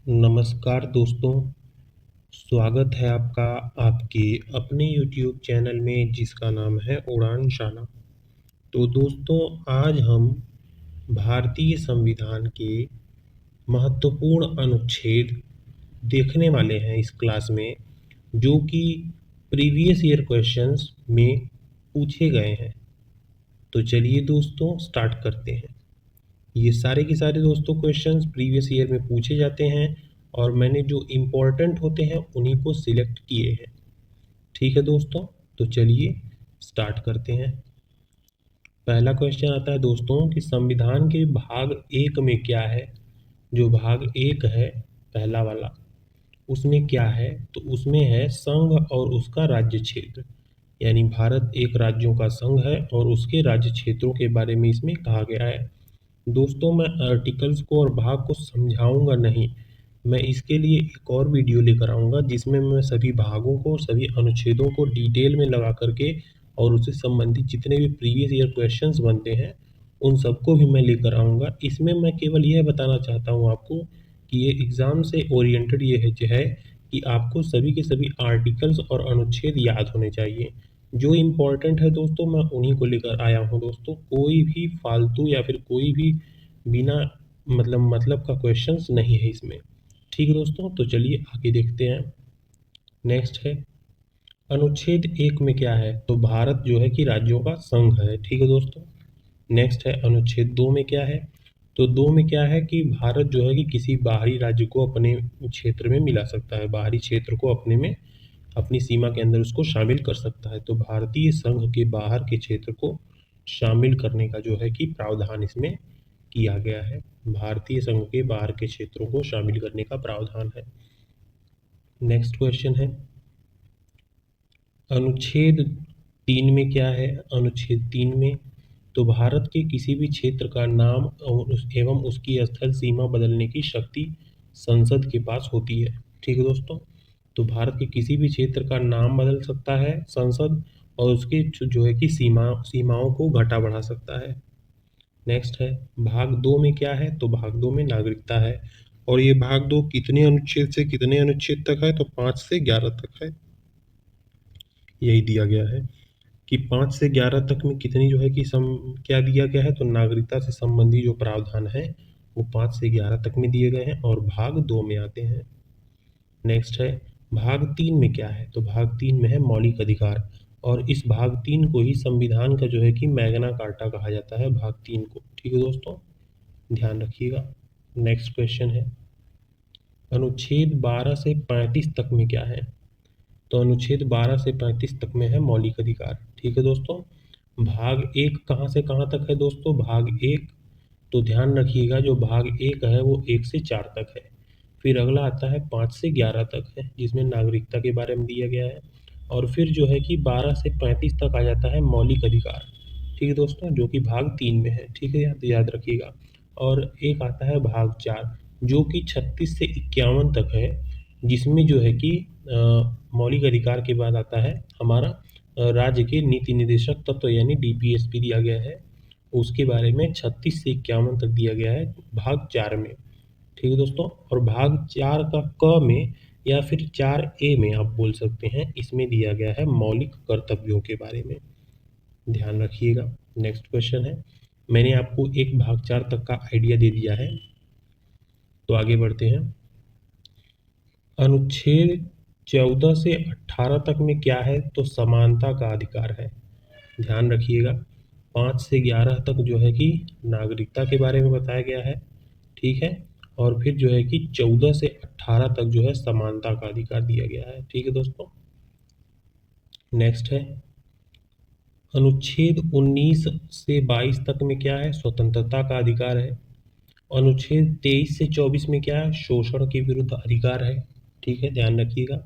नमस्कार दोस्तों, स्वागत है आपका आपके अपने YouTube चैनल में जिसका नाम है उड़ान शाला। तो दोस्तों आज हम भारतीय संविधान के महत्वपूर्ण अनुच्छेद देखने वाले हैं इस क्लास में, जो कि प्रीवियस ईयर क्वेश्चंस में पूछे गए हैं। तो चलिए दोस्तों स्टार्ट करते हैं। ये सारे के सारे दोस्तों क्वेश्चंस प्रीवियस ईयर में पूछे जाते हैं और मैंने जो इम्पोर्टेंट होते हैं उन्हीं को सिलेक्ट किए हैं। ठीक है दोस्तों, तो चलिए स्टार्ट करते हैं। पहला क्वेश्चन आता है दोस्तों कि संविधान के भाग 1 में क्या है। जो भाग 1 है पहला वाला, उसमें क्या है? तो उसमें है संघ और उसका राज्य क्षेत्र, यानी भारत एक राज्यों का संघ है और उसके राज्य क्षेत्रों के बारे में इसमें कहा गया है। दोस्तों मैं आर्टिकल्स को और भाग को समझाऊंगा नहीं, मैं इसके लिए एक और वीडियो लेकर आऊँगा जिसमें मैं सभी भागों को, सभी अनुच्छेदों को डिटेल में लगा करके और उससे संबंधित जितने भी प्रीवियस ईयर क्वेश्चंस बनते हैं उन सबको भी मैं लेकर आऊँगा। इसमें मैं केवल यह बताना चाहता हूँ आपको कि ये एग्ज़ाम से ओरिएंटेड ये है कि आपको सभी के सभी आर्टिकल्स और अनुच्छेद याद होने चाहिए। जो इम्पोर्टेंट है दोस्तों मैं उन्हीं को लेकर आया हूँ दोस्तों। कोई भी फालतू या फिर कोई भी बिना मतलब का क्वेश्चंस नहीं है इसमें। ठीक है दोस्तों, तो चलिए आगे देखते हैं। नेक्स्ट है अनुच्छेद 1 में क्या है? तो भारत जो है कि राज्यों का संघ है। ठीक है दोस्तों। नेक्स्ट है अनुच्छेद 2 में क्या है? तो 2 में क्या है कि भारत जो है कि किसी बाहरी राज्य को अपने क्षेत्र में मिला सकता है, बाहरी क्षेत्र को अपने में अपनी सीमा के अंदर उसको शामिल कर सकता है। तो भारतीय संघ के बाहर के क्षेत्र को शामिल करने का जो है कि प्रावधान इसमें किया गया है। भारतीय संघ के बाहर के क्षेत्रों को शामिल करने का प्रावधान है। नेक्स्ट क्वेश्चन है अनुच्छेद 3 में क्या है? अनुच्छेद 3 में तो भारत के किसी भी क्षेत्र का नाम एवं उसकी स्थल सीमा बदलने की शक्ति संसद के पास होती है। ठीक है दोस्तों, तो भारत के किसी भी क्षेत्र का नाम बदल सकता है संसद और उसके जो है कि सीमाओं को घटा बढ़ा सकता है। नेक्स्ट है भाग 2 में क्या है? तो भाग 2 में नागरिकता है और ये भाग 2 कितने अनुच्छेद से कितने अनुच्छेद तक है? तो 5 से 11 तक है। यही दिया गया है कि 5 से 11 तक में कितनी जो है कि क्या दिया गया है? तो नागरिकता से संबंधी जो प्रावधान है वो 5 से 11 तक में दिए गए हैं और भाग 2 में आते हैं। नेक्स्ट है भाग 3 में क्या है? तो भाग 3 में है मौलिक अधिकार और इस भाग 3 को ही संविधान का जो है कि मैग्ना कार्टा कहा जाता है, भाग 3 को। ठीक है दोस्तों, ध्यान रखिएगा। नेक्स्ट क्वेश्चन है अनुच्छेद 12 से 35 तक में क्या है? तो अनुच्छेद 12 से 35 तक में है मौलिक अधिकार। ठीक है दोस्तों, भाग 1 कहाँ से कहाँ तक है दोस्तों? भाग 1 तो ध्यान रखिएगा, जो भाग 1 है वो 1 से 4 तक है। फिर अगला आता है 5 से 11 तक है जिसमें नागरिकता के बारे में दिया गया है और फिर जो है कि 12 से 35 तक आ जाता है मौलिक अधिकार। ठीक है दोस्तों, जो कि भाग 3 में है। ठीक है, याद रखिएगा। और एक आता है भाग 4 जो कि 36 से 51 तक है, जिसमें जो है कि मौलिक अधिकार के बाद आता है हमारा राज्य के नीति निर्देशक तत्व यानी डीपीएसपी दिया गया है। उसके बारे में 36 से 51 तक दिया गया है भाग 4 में। ठीक है दोस्तों, और भाग 4 का क में या फिर 4A में आप बोल सकते हैं, इसमें दिया गया है मौलिक कर्तव्यों के बारे में। ध्यान रखिएगा। नेक्स्ट क्वेश्चन है, मैंने आपको एक भाग 4 तक का आइडिया दे दिया है, तो आगे बढ़ते हैं। अनुच्छेद 14 से 18 तक में क्या है? तो समानता का अधिकार है। ध्यान रखिएगा। 5 से 11 तक जो है कि नागरिकता के बारे में बताया गया है। ठीक है, और फिर जो है कि 14 से 18 तक जो है समानता का अधिकार दिया गया है। ठीक है दोस्तों। नेक्स्ट है अनुच्छेद 19 से 22 तक में क्या है? स्वतंत्रता का अधिकार है। अनुच्छेद 23 से 24 में क्या है? शोषण के विरुद्ध अधिकार है। ठीक है, ध्यान रखिएगा।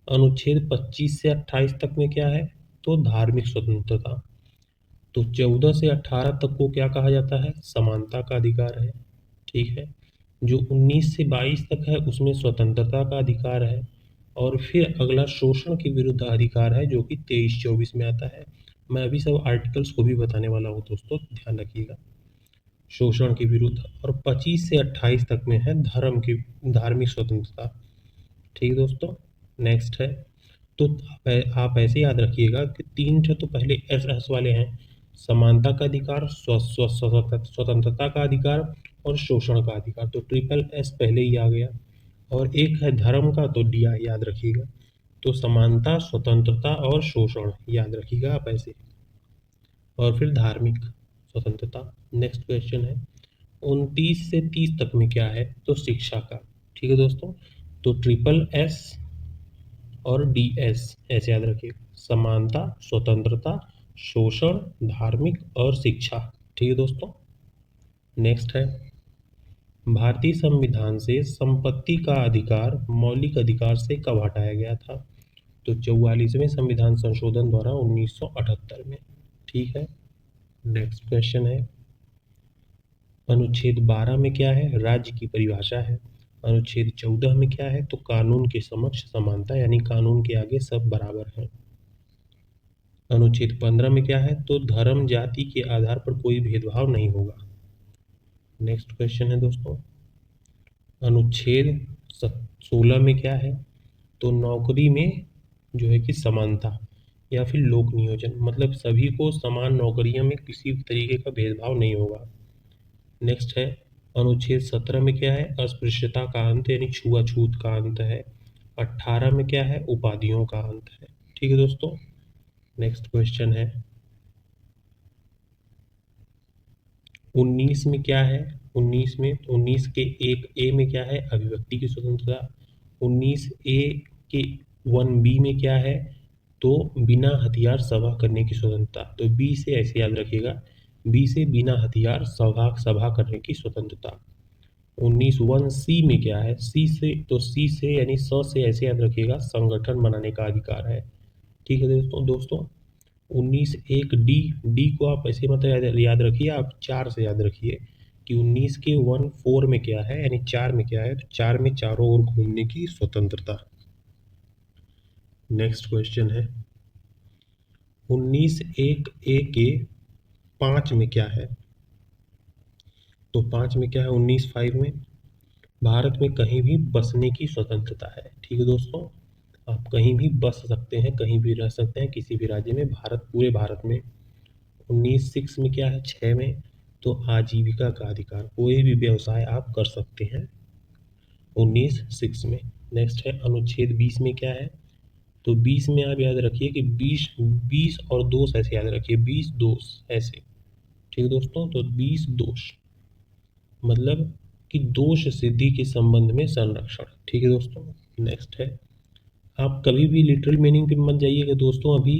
अनुच्छेद 25 से 28 तक में क्या है? तो धार्मिक स्वतंत्रता। तो 14 से 18 तक को क्या कहा जाता है? समानता का अधिकार है। ठीक है, जो 19 से 22 तक है उसमें स्वतंत्रता का अधिकार है और फिर अगला शोषण के विरुद्ध अधिकार है जो कि 23-24 में आता है। मैं अभी सब आर्टिकल्स को भी बताने वाला हूँ दोस्तों, ध्यान रखिएगा। शोषण के विरुद्ध, और 25 से 28 तक में है धर्म की धार्मिक स्वतंत्रता। ठीक है दोस्तों। नेक्स्ट है, तो आप ऐसे याद रखिएगा कि 3 तो पहले एस एस वाले हैं, समानता का अधिकार, स्वतंत्रता का अधिकार और शोषण का अधिकार। तो ट्रिपल एस पहले ही आ गया। और एक है धर्म का, तो डी याद रखिएगा। तो समानता, स्वतंत्रता और शोषण याद रखिएगा आप ऐसे। और फिर धार्मिक स्वतंत्रता। नेक्स्ट क्वेश्चन है, 29 से 30 तक में क्या है, तो शिक्षा का। ठीक है दोस्तों। तो ट्रिपल एस और डी एस ऐसे याद रखिए, समानता, स्वतंत्रता, शोषण, धार्मिक और शिक्षा। ठीक है दोस्तों। नेक्स्ट है, भारतीय संविधान से संपत्ति का अधिकार मौलिक अधिकार से कब हटाया गया था, तो 44वें संविधान संशोधन द्वारा 1978 में। ठीक है। नेक्स्ट क्वेश्चन है, अनुच्छेद 12 में क्या है, राज्य की परिभाषा है। अनुच्छेद 14 में क्या है, तो कानून के समक्ष समानता, यानी कानून के आगे सब बराबर हैं। अनुच्छेद 15 में क्या है, तो धर्म जाति के आधार पर कोई भेदभाव नहीं होगा। नेक्स्ट क्वेश्चन है दोस्तों, अनुच्छेद 16 में क्या है, तो नौकरी में जो है कि समानता या फिर लोक नियोजन, मतलब सभी को समान नौकरियों में किसी भी तरीके का भेदभाव नहीं होगा। नेक्स्ट है, अनुच्छेद 17 में क्या है, अस्पृश्यता का अंत यानी छुआछूत का अंत है। 18 में क्या है, उपाधियों का अंत है। ठीक है दोस्तों। नेक्स्ट क्वेश्चन है, 19 में क्या है, 19 के 1A में क्या है, अभिव्यक्ति की स्वतंत्रता। 19A के 1B में क्या है, तो बिना हथियार सभा करने की स्वतंत्रता। तो बी से ऐसे याद रखिएगा, बी से बिना हथियार सभा करने की स्वतंत्रता। 19(1)C में क्या है, सी से, तो सी से यानी से ऐसे याद रखिएगा, संगठन बनाने का अधिकार है। ठीक है दोस्तों। 19(1)D को आप ऐसे मत याद रखिए, आप 4 से याद रखिए कि 19 के 1(4) में क्या है, यानी 4 में क्या है, तो 4 में चारों ओर घूमने की स्वतंत्रता। नेक्स्ट क्वेश्चन है, 19(1)A के 5 में क्या है, तो 5 में क्या है, 19(5) में भारत में कहीं भी बसने की स्वतंत्रता है। ठीक है दोस्तों, आप कहीं भी बस सकते हैं, कहीं भी रह सकते हैं, किसी भी राज्य में, पूरे भारत में। 19(6) में क्या है, 6 में, तो आजीविका का अधिकार, कोई भी व्यवसाय आप कर सकते हैं 19(6) में। नेक्स्ट है, अनुच्छेद 20 में क्या है, तो 20 में आप याद रखिए कि 20 और दोष ऐसे याद रखिए, 20 दोष ऐसे। ठीक है दोस्तों। तो 20 दोष मतलब कि दोष सिद्धि के संबंध में संरक्षण। ठीक है दोस्तों। नेक्स्ट है, आप कभी भी लिटरल मीनिंग पे मत जाइएगा दोस्तों अभी,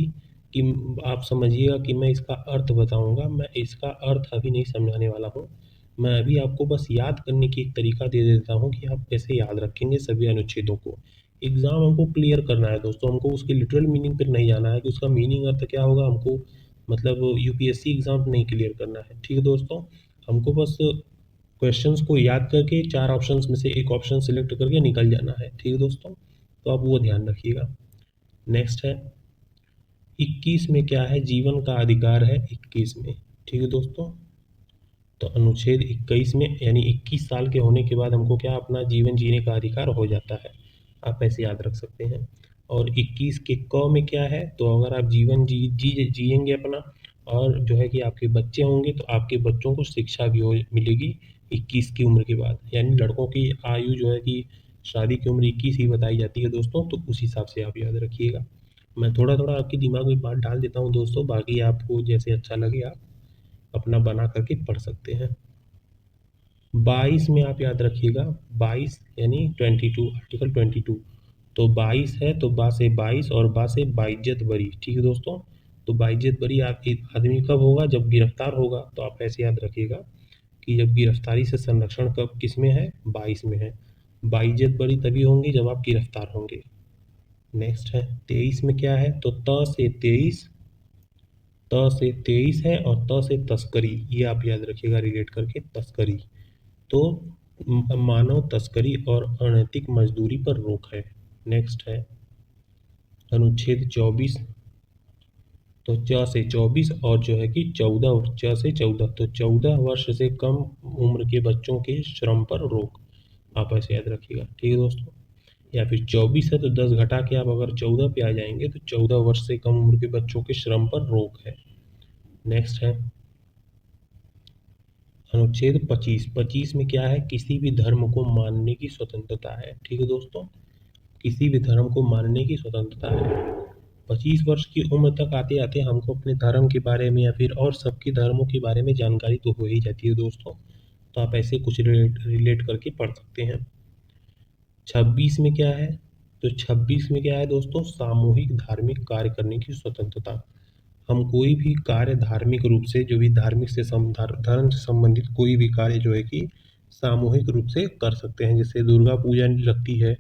कि आप समझिएगा कि मैं इसका अर्थ बताऊंगा, मैं इसका अर्थ अभी नहीं समझाने वाला हूँ। मैं अभी आपको बस याद करने की एक तरीका दे देता हूँ कि आप कैसे याद रखेंगे सभी अनुच्छेदों को। एग्जाम हमको क्लियर करना है दोस्तों, हमको उसके लिटरल मीनिंग पर नहीं जाना है कि उसका मीनिंग अर्थ क्या होगा, हमको मतलब यूपीएससी एग्जाम नहीं क्लियर करना है। ठीक है दोस्तों, हमको बस क्वेश्चंस को याद करके 4 ऑप्शंस में से एक ऑप्शन सिलेक्ट करके निकल जाना है। ठीक है दोस्तों, तो आप वो ध्यान रखिएगा। नेक्स्ट है, 21 में क्या है, जीवन का अधिकार है 21 में। ठीक है दोस्तों। तो अनुच्छेद 21 में यानी 21 साल के होने के बाद हमको क्या, अपना जीवन जीने का अधिकार हो जाता है। आप ऐसे याद रख सकते हैं। और 21 के क में क्या है, तो अगर आप जीवन जिएंगे अपना, और जो है कि आपके बच्चे होंगे, तो आपके बच्चों को शिक्षा भी मिलेगी 21 की उम्र के बाद। यानी लड़कों की आयु जो है कि शादी की उम्र 21 ही बताई जाती है दोस्तों, तो उस हिसाब से आप याद रखिएगा। मैं थोड़ा थोड़ा आपके दिमाग में बात डाल देता हूँ दोस्तों, बाकी आपको जैसे अच्छा लगे आप अपना बना करके पढ़ सकते हैं। 22 में आप याद रखिएगा, 22 यानी 22, आर्टिकल 22। तो 22 है, तो बा से 22 और बा से बाइज्जत बरी। ठीक है दोस्तों। तो बाइज्जत बरी आपकी आदमी कब होगा, जब गिरफ्तार होगा। तो आप ऐसे याद रखिएगा कि जब गिरफ्तारी से संरक्षण कब किस में है, 22 में है। बाइज्जत बरी तभी होंगी जब आप गिरफ्तार होंगे। नेक्स्ट है, 23 में क्या है, तो त से 23 है, और त से तस्करी, ये आप याद रखिएगा रिलेट करके, तस्करी। तो मानव तस्करी और अनैतिक मजदूरी पर रोक है। नेक्स्ट है, अनुच्छेद 24, तो च से 24 और जो है कि 14 च से 14 तो 14 वर्ष से कम उम्र के बच्चों के श्रम पर रोक। आप ऐसे याद रखिएगा, ठीक है दोस्तों। या फिर 24 है तो 10 घटा के आप अगर 14 पे आ जाएंगे तो 14 वर्ष से कम उम्र के बच्चों के श्रम पर रोक है। नेक्स्ट है अनुच्छेद 25। 25 में क्या है, किसी भी धर्म को मानने की स्वतंत्रता है, ठीक है दोस्तों। किसी भी धर्म को मानने की स्वतंत्रता है। 25 वर्ष की उम्र तक आते आते हमको अपने धर्म के बारे में या फिर और सबके धर्मों के बारे में जानकारी तो हो ही जाती है दोस्तों। तो आप ऐसे कुछ रिलेट करके पढ़ सकते हैं। 26 में क्या है, तो 26 में क्या है दोस्तों, सामूहिक धार्मिक कार्य करने की स्वतंत्रता। हम कोई भी कार्य धार्मिक रूप से, जो भी धार्मिक से धर्म से संबंधित कोई भी कार्य जो है कि सामूहिक रूप से कर सकते हैं। जैसे दुर्गा पूजा लगती है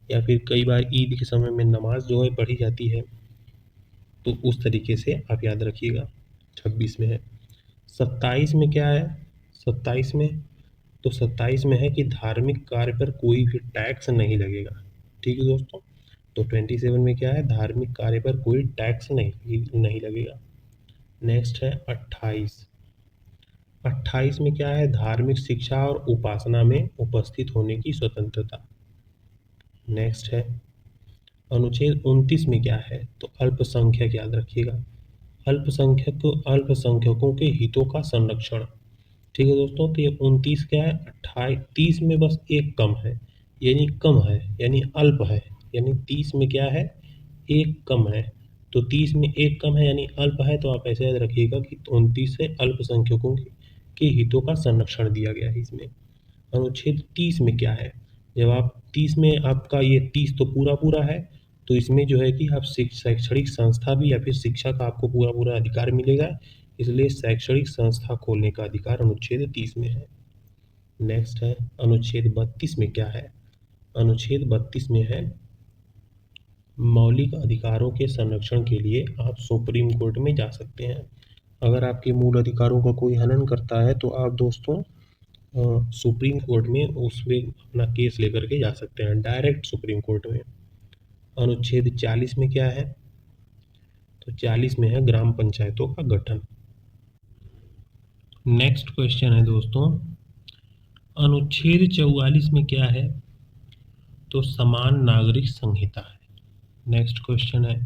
या फिर कई बार ईद के समय में नमाज जो है पढ़ी जाती है। तो उस तरीके से आप याद रखिएगा। 26 में है। 27 में क्या है, 27 में, तो 27 में है कि धार्मिक कार्य पर कोई भी टैक्स नहीं लगेगा, ठीक है दोस्तों। तो 27 में क्या है, धार्मिक कार्य पर कोई टैक्स नहीं लगेगा। नेक्स्ट है 28। 28 में क्या है, धार्मिक शिक्षा और उपासना में उपस्थित होने की स्वतंत्रता। नेक्स्ट है अनुच्छेद 29 में क्या है, तो अल्पसंख्यक याद रखिएगा। अल्पसंख्यकों के हितों का संरक्षण, ठीक है दोस्तों। तो ये 29 क्या है, 28 30 में बस एक कम है, यानी कम है, यानी अल्प है। यानी 30 में क्या है, एक कम है। तो 30 में एक कम है यानी अल्प है। तो आप ऐसे याद रखिएगा कि 29 से अल्पसंख्यकों के हितों का संरक्षण दिया गया है इसमें। अनुच्छेद 30 में क्या है, जब आप 30 में आपका ये 30 तो पूरा पूरा है, तो इसमें जो है कि आप शैक्षणिक संस्था भी या फिर शिक्षा का आपको पूरा पूरा अधिकार मिलेगा। इसलिए शैक्षणिक संस्था खोलने का अधिकार अनुच्छेद 30 में है। नेक्स्ट है अनुच्छेद 32 में क्या है, अनुच्छेद 32 में है मौलिक अधिकारों के संरक्षण के लिए आप सुप्रीम कोर्ट में जा सकते हैं। अगर आपके मूल अधिकारों का कोई हनन करता है तो आप दोस्तों सुप्रीम कोर्ट में उसमें अपना केस लेकर के जा सकते हैं, डायरेक्ट सुप्रीम कोर्ट में। अनुच्छेद 40 में क्या है, तो 40 में है ग्राम पंचायतों का गठन। नेक्स्ट क्वेश्चन है दोस्तों, अनुच्छेद 44 में क्या है, तो समान नागरिक संहिता है। नेक्स्ट क्वेश्चन है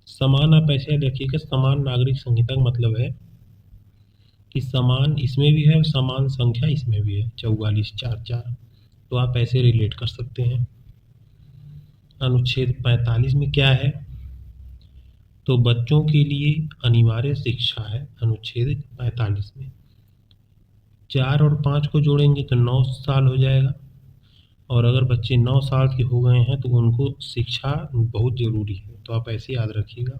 समान, आप ऐसे देखिएगा, समान नागरिक संहिता का मतलब है कि समान इसमें भी है, समान संख्या इसमें भी है, 44 4 4। तो आप ऐसे रिलेट कर सकते हैं। अनुच्छेद 45 में क्या है, तो बच्चों के लिए अनिवार्य शिक्षा है। अनुच्छेद 45 में 4 और 5 को जोड़ेंगे तो 9 साल हो जाएगा। और अगर बच्चे 9 साल के हो गए हैं तो उनको शिक्षा बहुत ज़रूरी है। तो आप ऐसे याद रखिएगा।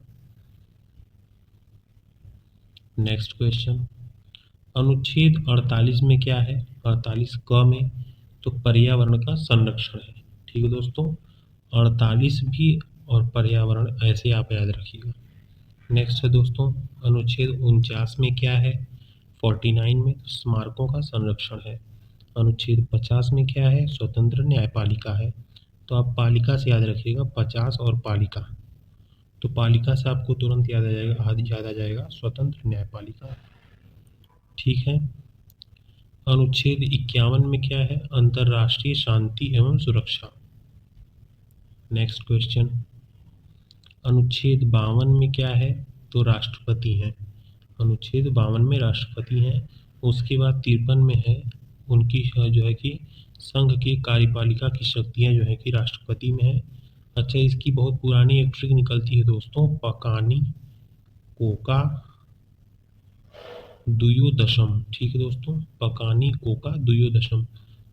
नेक्स्ट क्वेश्चन, अनुच्छेद 48 में क्या है, 48 क में, तो पर्यावरण का संरक्षण है, ठीक है दोस्तों। 48 भी और पर्यावरण ऐसे आप याद रखिएगा। नेक्स्ट है दोस्तों अनुच्छेद 49 में क्या है, 49 में स्मारकों का संरक्षण है। अनुच्छेद 50 में क्या है, स्वतंत्र न्यायपालिका है। तो आप पालिका से याद रखिएगा, 50 और पालिका। तो पालिका से आपको तुरंत याद आ जाएगा स्वतंत्र न्यायपालिका, ठीक है। अनुच्छेद 51 में क्या है, अंतर्राष्ट्रीय शांति एवं सुरक्षा। नेक्स्ट क्वेश्चन, अनुच्छेद 52 में क्या है, तो राष्ट्रपति हैं। अनुच्छेद 52 में राष्ट्रपति हैं। उसके बाद 53 में है उनकी जो है कि संघ की कार्यपालिका की शक्तियां जो है कि राष्ट्रपति में है। अच्छा, इसकी बहुत पुरानी एक ट्रिक निकलती है दोस्तों, पकानी कोका दुयोदशम, ठीक है दोस्तों, पकानी कोका दुयोदशम।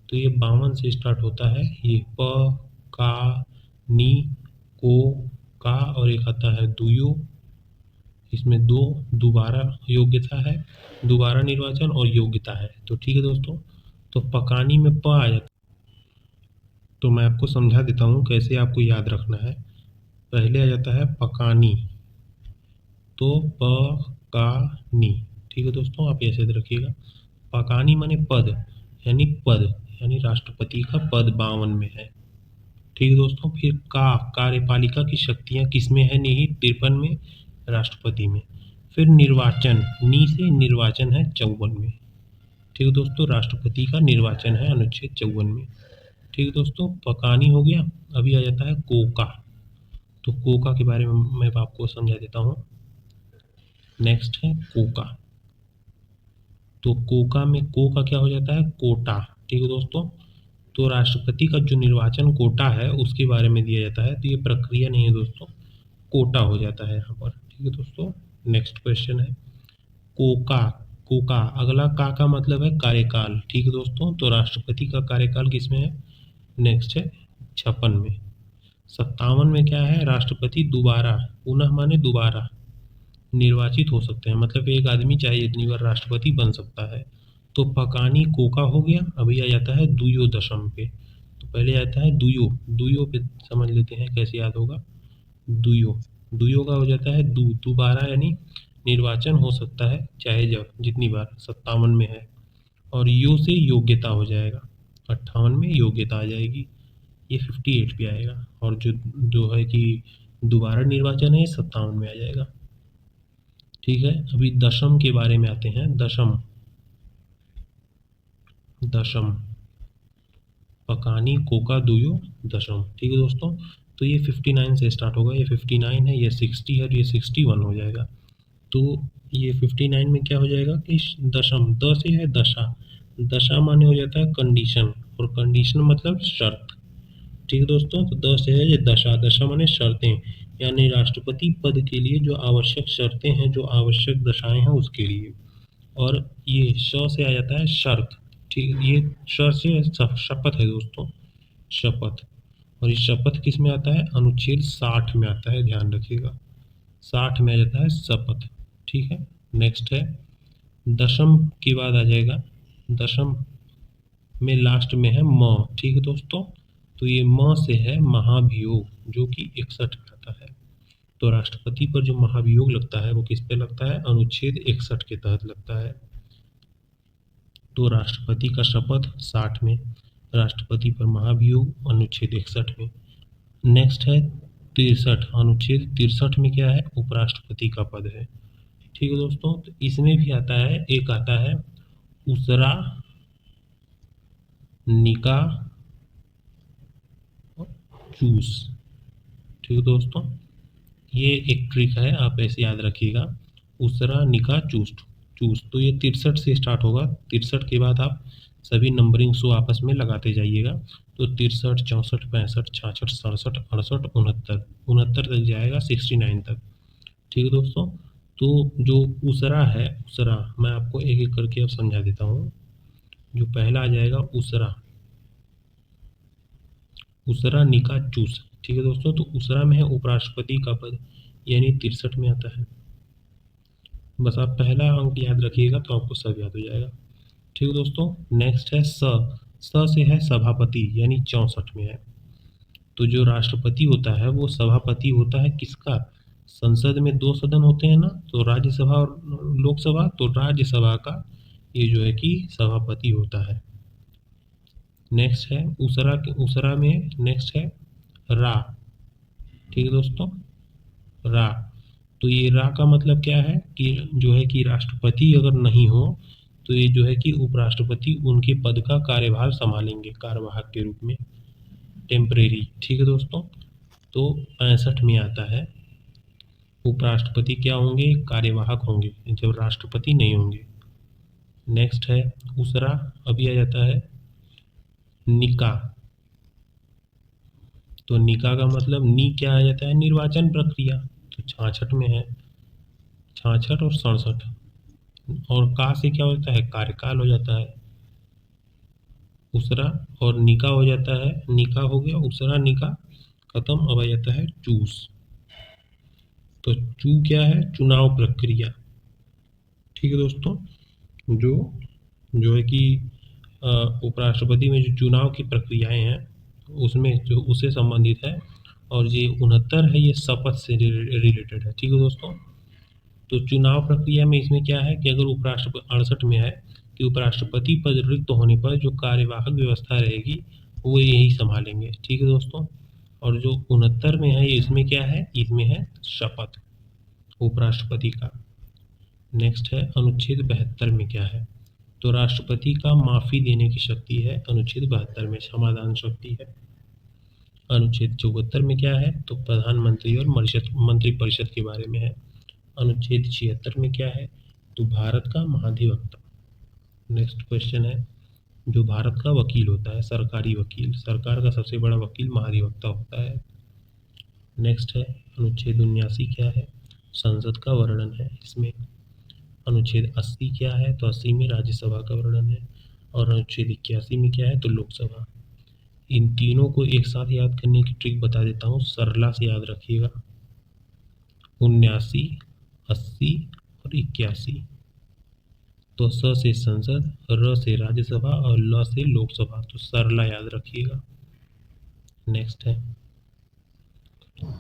तो ये 52 से स्टार्ट होता है, ये प का नी को का और एक आता है दुयो, इसमें दो दोबारा योग्यता है, दोबारा निर्वाचन और योग्यता है। तो ठीक है दोस्तों, तो पकानी में प आ जाता है। तो मैं आपको समझा देता हूँ कैसे आपको याद रखना है। पहले आ जाता है पकानी, तो प का नी, ठीक है दोस्तों, आप ऐसे रखिएगा। पकानी माने पद, पद यानी राष्ट्रपति का पद 52 में है, ठीक है दोस्तों। फिर का कार्यपालिका की शक्तियां किस में है, निहित 53 में। राष्ट्रपति में। फिर निर्वाचन, नी से निर्वाचन है 54 में। ठीक है दोस्तों, राष्ट्रपति का निर्वाचन है अनुच्छेद 54 में। ठीक है दोस्तों, पकानी हो गया। अभी आ जाता है कोका। तो कोका के बारे में मैं आपको समझा देता हूँ। नेक्स्ट है कोका। तो कोका में को का क्या हो जाता है, कोटा। ठीक है दोस्तों, तो राष्ट्रपति का जो निर्वाचन कोटा है उसके बारे में दिया जाता है। तो ये प्रक्रिया नहीं है दोस्तों, कोटा हो जाता है यहाँ पर। ठीक है दोस्तों, नेक्स्ट क्वेश्चन है कोका। कोका, अगला का मतलब है कार्यकाल। ठीक है दोस्तों, तो राष्ट्रपति का कार्यकाल किसमें है, नेक्स्ट है 56 में। 57 में क्या है, राष्ट्रपति दोबारा, पुनः माने दोबारा निर्वाचित हो सकते हैं, मतलब एक आदमी चाहे जितनी बार राष्ट्रपति बन सकता है। तो पकानी कोका हो गया। अभी आ जाता है दुयो दशम पे। तो पहले आता है दुयो, दुयो पे समझ लेते हैं कैसे याद होगा। दुयो, दुयो का हो जाता है दोबारा, यानी निर्वाचन हो सकता है चाहे जब जितनी बार, 57 में है। और यो से योग्यता हो जाएगा, 58 में योग्यता आ जाएगी, ये 58 पे आएगा। और जो जो है कि दोबारा निर्वाचन है, ये 57 में आ जाएगा। ठीक है, अभी दशम के बारे में आते हैं। दशम, दशम पकानी कोका दुयो दशम। ठीक है दोस्तों, तो ये 59 से स्टार्ट होगा, ये 59 है, ये 60 है, ये 61 हो जाएगा। तो ये 59 में क्या हो जाएगा कि दशम, द से है दशा, दशा माने हो जाता है कंडीशन, और कंडीशन मतलब शर्त। ठीक है दोस्तों, तो द से है ये दशा, दशा माने शर्तें, यानी राष्ट्रपति पद के लिए जो आवश्यक शर्तें हैं, जो आवश्यक दशाएं हैं उसके लिए। और ये श से आ जाता है शर्त। ठीक, ये श से शपथ है दोस्तों, शपथ। और ये शपथ किस में आता है, अनुच्छेद 60 में आता है, ध्यान रखिएगा, 60 में आ जाता है शपथ। ठीक है, नेक्स्ट है दशम के बाद आ जाएगा, दशम में लास्ट में है म। ठीक है दोस्तों, तो ये म से है महाभियोग, जो कि 61 में आता है। तो राष्ट्रपति पर जो महाभियोग लगता है वो किस पे लगता है, अनुच्छेद 61 के तहत लगता है। तो राष्ट्रपति का शपथ 60 में, राष्ट्रपति पर महाभियोग अनुच्छेद 61 में। नेक्स्ट है 63, अनुच्छेद 63 में क्या है, उपराष्ट्रपति का पद है। ठीक है दोस्तों, तो इसमें भी आता है, एक आता है उसरा, निका, चूस। ठीक है दोस्तों, ये एक ट्रिक है, आप ऐसे याद रखिएगा, उसरा निका चूस। चूस, तो ये 63 से स्टार्ट होगा, 63 के बाद आप सभी नंबरिंग सो आपस में लगाते जाइएगा। तो 63, 64, 65, 66, 67, 68, 69, 69 तक जाएगा, 69 तक। ठीक है दोस्तों, तो जो उसरा है, उसरा मैं आपको एक एक करके अब समझा देता हूँ। जो पहला आ जाएगा उसरा, उसरा निका चूस। ठीक है दोस्तों, तो उसरा में है उपराष्ट्रपति का पद, यानी 63 में आता है। बस आप पहला अंक याद रखिएगा तो आपको सब याद हो जाएगा। ठीक है दोस्तों, नेक्स्ट है स से है सभापति, यानी 64 में है। तो जो राष्ट्रपति होता है वो सभापति होता है किसका, संसद में 2 सदन होते हैं ना, तो राज्यसभा और लोकसभा, तो राज्यसभा का ये जो है कि सभापति होता है। नेक्स्ट है उसरा, उसरा में नेक्स्ट है रा। ठीक है दोस्तों, रा, तो ये रा का मतलब क्या है कि जो है कि राष्ट्रपति अगर नहीं हो तो ये जो है कि उपराष्ट्रपति उनके पद का कार्यभार संभालेंगे, कार्यवाहक के रूप में, टेम्परेरी। ठीक है दोस्तों, तो 65 में आता है उपराष्ट्रपति क्या होंगे, कार्यवाहक होंगे, जब राष्ट्रपति नहीं होंगे। नेक्स्ट है उसरा, अभी आ जाता है निका। तो निका का मतलब नी क्या आ जाता है, निर्वाचन प्रक्रिया, तो 66 में है, 66 और 67। और का से क्या होता है, कार्यकाल हो जाता है उसरा, और निका हो जाता है, निका हो गया उसरा निका खत्म। अब आ जाता है चूस। तो चू क्या है, चुनाव प्रक्रिया। ठीक है दोस्तों, जो जो है कि उपराष्ट्रपति में जो चुनाव की प्रक्रियाएं हैं उसमें जो उससे संबंधित है। और ये 69 है, ये शपथ से रिलेटेड है। ठीक है दोस्तों, तो चुनाव प्रक्रिया में इसमें क्या है कि अगर उपराष्ट्रपति 68 में है कि उपराष्ट्रपति पद रिक्त होने पर जो कार्यवाहक व्यवस्था रहेगी वो यही संभालेंगे। ठीक है दोस्तों, और जो 69 में है इसमें क्या है, इसमें है शपथ। उपराष्ट्रपति का। नेक्स्ट है अनुच्छेद 72 में क्या है? तो राष्ट्रपति का माफी देने की शक्ति है अनुच्छेद 72 में, क्षमादान शक्ति है। अनुच्छेद 74 में क्या है? तो प्रधानमंत्री और मंत्रिपरिषद के बारे में है। अनुच्छेद 76 में क्या है? तो भारत का महाधिवक्ता। नेक्स्ट क्वेश्चन है, जो भारत का वकील होता है, सरकारी वकील, सरकार का सबसे बड़ा वकील महाधिवक्ता होता है। नेक्स्ट है अनुच्छेद 79 क्या है? संसद का वर्णन है इसमें। अनुच्छेद 80 क्या है? तो 80 में राज्यसभा का वर्णन है। और अनुच्छेद 81 में क्या है? तो लोकसभा। इन तीनों को एक साथ याद करने की ट्रिक बता देता हूँ, सरला से याद रखिएगा। 79, 80 और 81। तो स से संसद, र से राज्यसभा और ल से लोकसभा। तो सरला याद रखिएगा। नेक्स्ट है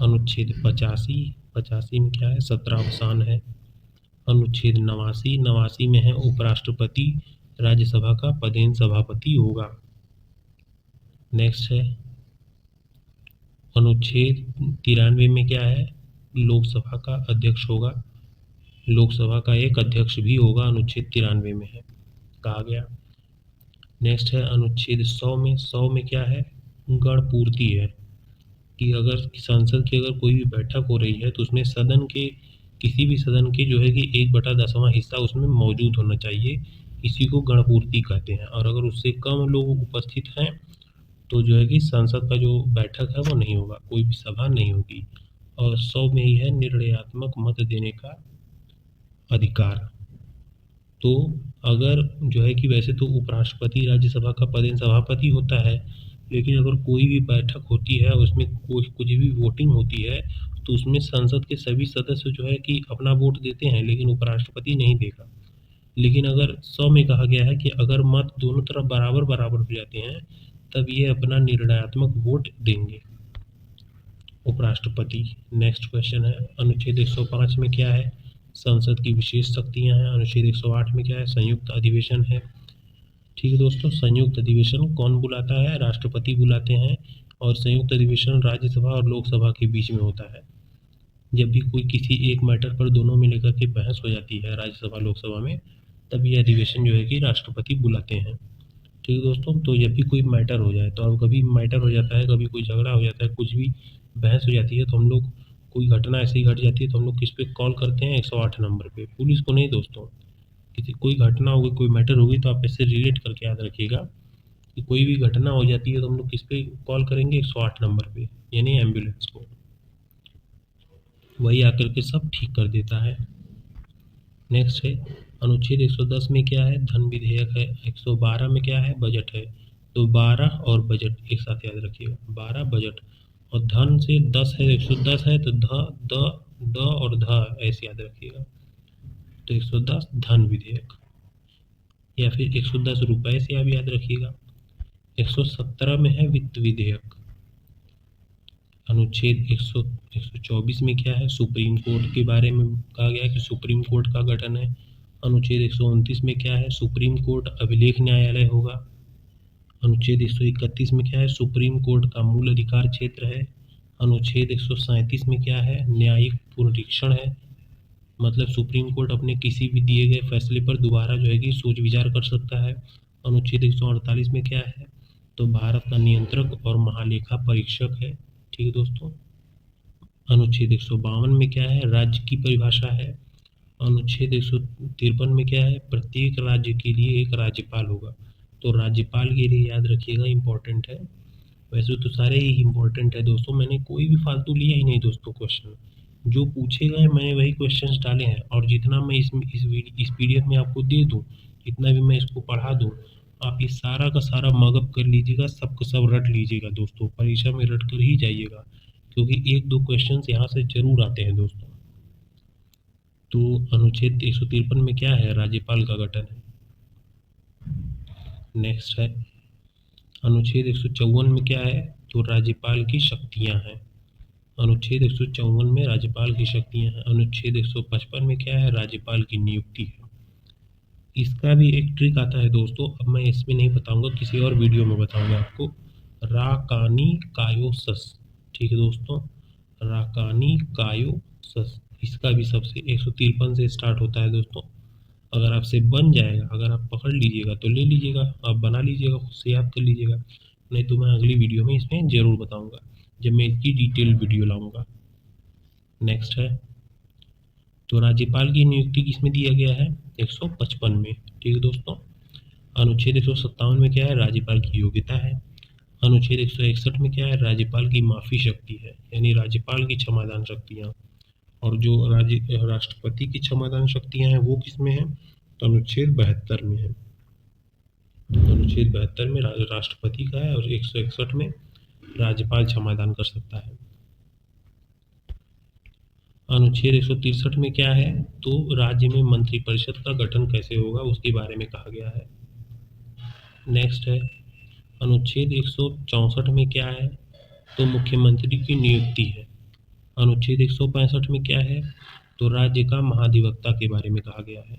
अनुच्छेद 85। 85 में क्या है? 17 अवसान है। अनुच्छेद 89। 89 में है उपराष्ट्रपति राज्यसभा का पदेन सभापति होगा। नेक्स्ट है अनुच्छेद 93 में क्या है? लोकसभा का अध्यक्ष होगा, लोकसभा का एक अध्यक्ष भी होगा, अनुच्छेद 93 में है, कहा गया। नेक्स्ट है अनुच्छेद 100 में। 100 में क्या है? गण पूर्ति है कि अगर संसद की अगर कोई भी बैठक हो रही है तो उसमें सदन के, किसी भी सदन के जो है कि 1/10वां हिस्सा उसमें मौजूद होना चाहिए, इसी को गणपूर्ति कहते हैं। और अगर उससे कम लोग उपस्थित हैं तो जो है कि संसद का जो बैठक है वो नहीं होगा, कोई भी सभा नहीं होगी। और 100 में ही है निर्णयात्मक मत देने का अधिकार। तो अगर जो है कि वैसे तो उपराष्ट्रपति राज्यसभा का पदेन सभापति होता है, लेकिन अगर कोई भी बैठक होती है उसमें कुछ भी वोटिंग होती है तो उसमें संसद के सभी सदस्य जो है कि अपना वोट देते हैं, लेकिन उपराष्ट्रपति नहीं देगा। लेकिन अगर 100 में कहा गया है कि अगर मत दोनों तरफ बराबर बराबर हो जाते हैं तब ये अपना निर्णयात्मक वोट देंगे, उपराष्ट्रपति। नेक्स्ट क्वेश्चन है अनुच्छेद 105 में क्या है? संसद की विशेष शक्तियां हैं। अनुच्छेद 108 में क्या है? संयुक्त अधिवेशन है। ठीक है दोस्तों, संयुक्त अधिवेशन कौन बुलाता है? राष्ट्रपति बुलाते हैं। और संयुक्त अधिवेशन राज्यसभा और लोकसभा के बीच में होता है। जब भी कोई किसी एक मैटर पर दोनों में लेकर के बहस हो जाती है राज्यसभा लोकसभा में, तब ये अधिवेशन जो है कि राष्ट्रपति बुलाते हैं। ठीक है दोस्तों, तो जब भी कोई मैटर हो जाए, तो अब कभी मैटर हो जाता है, कभी कोई झगड़ा हो जाता है, कुछ भी बहस हो जाती है, तो हम लोग, कोई घटना ऐसी ही घट जाती है तो हम लोग किस पे कॉल करते हैं? 108 नंबर पे। पुलिस को नहीं दोस्तों, किसी कोई घटना होगी, कोई मैटर होगी तो आप इससे रिलेट करके याद रखिएगा कि कोई भी घटना हो जाती है तो हम लोग किस पे कॉल करेंगे? 108 नंबर पे, यानी एम्बुलेंस को। वही आकर के सब ठीक कर देता है। नेक्स्ट है अनुच्छेद 110 में क्या है? धन विधेयक है। 112 में क्या है? बजट है। तो 12 और बजट एक साथ याद रखिएगा, 12 बजट। और धन से 10 है, 110 है तो द और ध ऐसे याद रखिएगा। तो 110 धन विधेयक, या फिर 110 रुपए से आप याद रखिएगा। 117 में है वित्त विधेयक। अनुच्छेद 124 में क्या है? सुप्रीम कोर्ट के बारे में कहा गया है कि सुप्रीम कोर्ट का गठन है। अनुच्छेद 129 में क्या है? सुप्रीम कोर्ट अभिलेख न्यायालय होगा। अनुच्छेद 131 में क्या है? सुप्रीम कोर्ट का मूल अधिकार क्षेत्र है। अनुच्छेद 137 में क्या है? न्यायिक पुनरीक्षण है, मतलब सुप्रीम कोर्ट अपने किसी भी दिए गए फैसले पर दोबारा जो है कि सोच विचार कर सकता है। अनुच्छेद 148 में क्या है? तो भारत का नियंत्रक और महालेखा परीक्षक है। ठीक है दोस्तों। अनुच्छेद 152 में क्या है? राज्य की परिभाषा है। अनुच्छेद 153 में क्या है? प्रत्येक राज्य के लिए एक राज्यपाल होगा। तो राज्यपाल के लिए याद रखिएगा, इंपॉर्टेंट है। वैसे तो सारे ही इंपॉर्टेंट है दोस्तों, मैंने कोई भी फालतू लिया ही नहीं दोस्तों। क्वेश्चन जो पूछे गए मैंने वही क्वेश्चंस डाले हैं, और जितना मैं इस पीडीएफ में आपको दे दूं, जितना भी मैं इसको पढ़ा दूं, आप ये सारा का सारा मगअप कर लीजिएगा, सब का सब रट लीजिएगा दोस्तों। परीक्षा में रट कर ही जाइएगा, क्योंकि 1-2 क्वेश्चन यहाँ से जरूर आते हैं दोस्तों। तो अनुच्छेद 153 में क्या है? राज्यपाल का गठन है। नेक्स्ट है अनुच्छेद 154 में क्या है? तो राज्यपाल की शक्तियां हैं। अनुच्छेद 154 में राज्यपाल की शक्तियां हैं। अनुच्छेद 155 में क्या है? राज्यपाल की नियुक्ति है। इसका भी एक ट्रिक आता है दोस्तों, अब मैं इसमें नहीं बताऊंगा, किसी और वीडियो में बताऊंगा आपको। राकानी कायोसस। ठीक है दोस्तों, राकानी कायोसस, इसका भी सबसे 153 से स्टार्ट होता है दोस्तों। अगर आपसे बन जाएगा, अगर आप पकड़ लीजिएगा तो ले लीजिएगा, आप बना लीजिएगा, खुद से याद कर लीजिएगा, नहीं तो मैं अगली वीडियो में इसमें ज़रूर बताऊंगा जब मैं इसकी डिटेल वीडियो लाऊंगा। नेक्स्ट है, तो राज्यपाल की नियुक्ति किसमें दिया गया है? 155 में। ठीक है दोस्तों। अनुच्छेद 157 में क्या है? राज्यपाल की योग्यता है। अनुच्छेद 161 में क्या है? राज्यपाल की माफी शक्ति है, यानी राज्यपाल की क्षमादान शक्तियाँ। और जो राष्ट्रपति की क्षमादान शक्तियाँ हैं वो किस में है? तो अनुच्छेद 72 में है। अनुच्छेद 72 में राष्ट्रपति का है और 161 में राज्यपाल क्षमादान कर सकता है। अनुच्छेद 163 में क्या है? तो राज्य में मंत्रिपरिषद का गठन कैसे होगा उसके बारे में कहा गया है। नेक्स्ट है, अनुच्छेद 164 में क्या है? तो मुख्यमंत्री की नियुक्ति है। अनुच्छेद 165 में क्या है? तो राज्य का महाधिवक्ता के बारे में कहा गया है।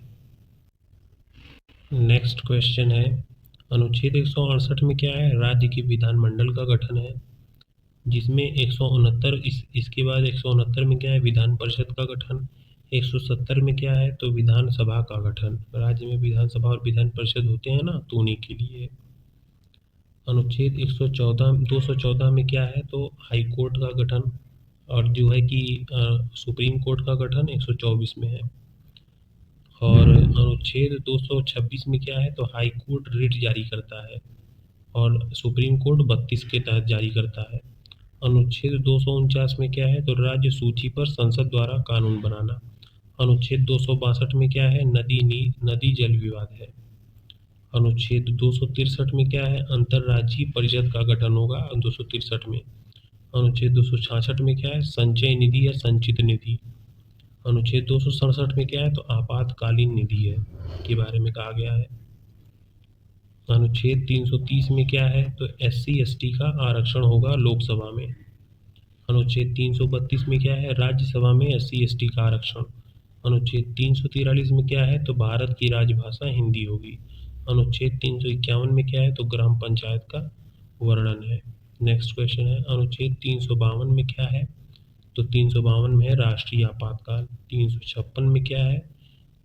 नेक्स्ट क्वेश्चन है, अनुच्छेद 168 में क्या है? राज्य के विधानमंडल का गठन है, जिसमें 169 इसके बाद 169 में क्या है? विधान परिषद का गठन। 170 में क्या है? तो विधानसभा का गठन। राज्य में विधानसभा और विधान परिषद होते हैं ना, तो उन्हीं के लिए। अनुच्छेद 214 में क्या है? तो हाई कोर्ट का गठन, और जो है कि सुप्रीम कोर्ट का गठन 124 में है। और अनुच्छेद 226 में क्या है? तो हाई कोर्ट रिट जारी करता है और सुप्रीम कोर्ट 32 के तहत जारी करता है। अनुच्छेद 249 में क्या है? तो राज्य सूची पर संसद द्वारा कानून बनाना। अनुच्छेद 262 में क्या है? नदी जल विवाद है। अनुच्छेद 263 में क्या है? अंतर्राज्यीय परिषद का गठन होगा 263 में। अनुच्छेद 266 में क्या है? संचय निधि या संचित निधि। अनुच्छेद 267 में क्या है? तो आपातकालीन निधि है के बारे में कहा गया है। अनुच्छेद 330 में क्या है? तो SC/ST का आरक्षण होगा लोकसभा में। अनुच्छेद 332 में क्या है? राज्यसभा में SC/ST का आरक्षण। अनुच्छेद 343 में क्या है? तो भारत की राजभाषा हिंदी होगी। अनुच्छेद 351 में क्या है? तो ग्राम पंचायत का वर्णन है। नेक्स्ट क्वेश्चन है, अनुच्छेद 352 में क्या है? तो 352 में है राष्ट्रीय आपातकाल। 356 में क्या है?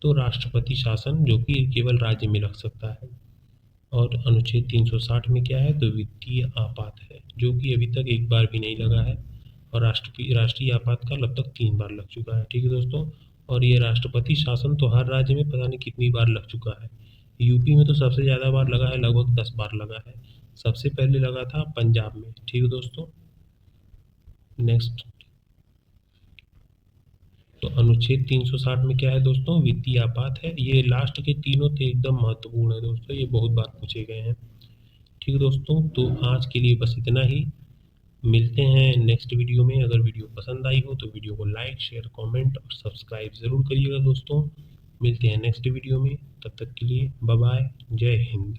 तो राष्ट्रपति शासन, जो कि केवल राज्य में लग सकता है। और अनुच्छेद 360 में क्या है? तो वित्तीय आपात है, जो कि अभी तक एक बार भी नहीं लगा है। और राष्ट्रीय आपातकाल अब तक 3 बार लग चुका है। ठीक है दोस्तों। और ये राष्ट्रपति शासन तो हर राज्य में पता नहीं कितनी बार लग चुका है। यूपी में तो सबसे ज़्यादा बार लगा है, लगभग 10 बार लगा है। सबसे पहले लगा था पंजाब में। ठीक है दोस्तों। नेक्स्ट, तो अनुच्छेद 360 में क्या है दोस्तों? वित्तीय आपात है। ये लास्ट के तीनों थे एकदम महत्वपूर्ण है दोस्तों, ये बहुत बार पूछे गए हैं। ठीक है दोस्तों, तो आज के लिए बस इतना ही। मिलते हैं नेक्स्ट वीडियो में। अगर वीडियो पसंद आई हो तो वीडियो को लाइक, शेयर, कमेंट और सब्सक्राइब ज़रूर करिएगा दोस्तों। मिलते हैं नेक्स्ट वीडियो में, तब तक के लिए बाय बाय, जय हिंद।